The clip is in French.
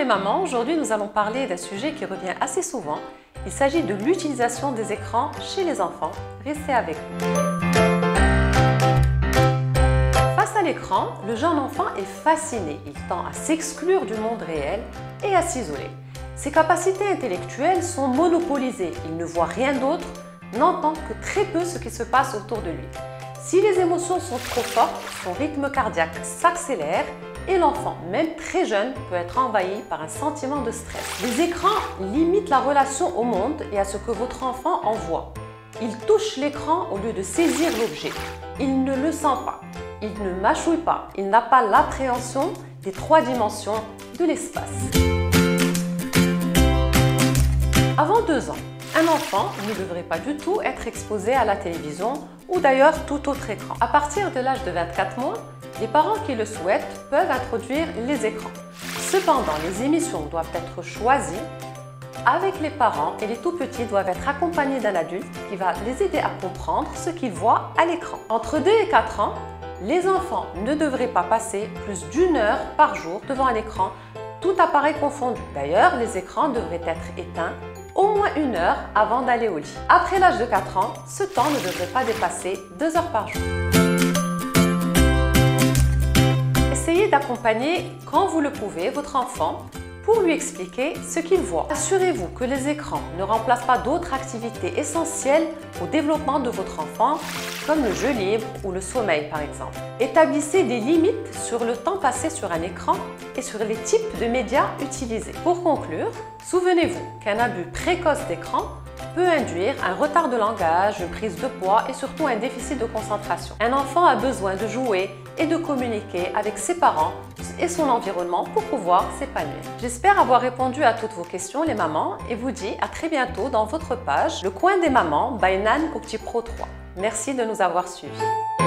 mamans, aujourd'hui nous allons parler d'un sujet qui revient assez souvent. Il s'agit de l'utilisation des écrans chez les enfants. Restez avec nous. Face à l'écran, le jeune enfant est fasciné. Il tend à s'exclure du monde réel et à s'isoler. Ses capacités intellectuelles sont monopolisées. Il ne voit rien d'autre, n'entend que très peu ce qui se passe autour de lui. Si les émotions sont trop fortes, son rythme cardiaque s'accélère et l'enfant, même très jeune, peut être envahi par un sentiment de stress. Les écrans limitent la relation au monde et à ce que votre enfant en voit. Il touche l'écran au lieu de saisir l'objet. Il ne le sent pas. Il ne mâchouille pas. Il n'a pas l'appréhension des 3 dimensions de l'espace. Avant 2 ans, un enfant ne devrait pas du tout être exposé à la télévision ou d'ailleurs tout autre écran. À partir de l'âge de 24 mois, les parents qui le souhaitent peuvent introduire les écrans. Cependant, les émissions doivent être choisies avec les parents et les tout-petits doivent être accompagnés d'un adulte qui va les aider à comprendre ce qu'ils voient à l'écran. Entre 2 et 4 ans, les enfants ne devraient pas passer plus d'1 heure par jour devant un écran, tout appareil confondu. D'ailleurs, les écrans devraient être éteints au moins 1 heure avant d'aller au lit. Après l'âge de 4 ans, ce temps ne devrait pas dépasser 2 heures par jour. Essayez d'accompagner, quand vous le pouvez, votre enfant pour lui expliquer ce qu'il voit. Assurez-vous que les écrans ne remplacent pas d'autres activités essentielles au développement de votre enfant, comme le jeu libre ou le sommeil par exemple. Établissez des limites sur le temps passé sur un écran et sur les types de médias utilisés. Pour conclure, souvenez-vous qu'un abus précoce d'écran peut induire un retard de langage, une prise de poids et surtout un déficit de concentration. Un enfant a besoin de jouer et de communiquer avec ses parents et son environnement pour pouvoir s'épanouir. J'espère avoir répondu à toutes vos questions les mamans et vous dis à très bientôt dans votre page Le Coin des Mamans by Nan au Petit Pro 3. Merci de nous avoir suivis.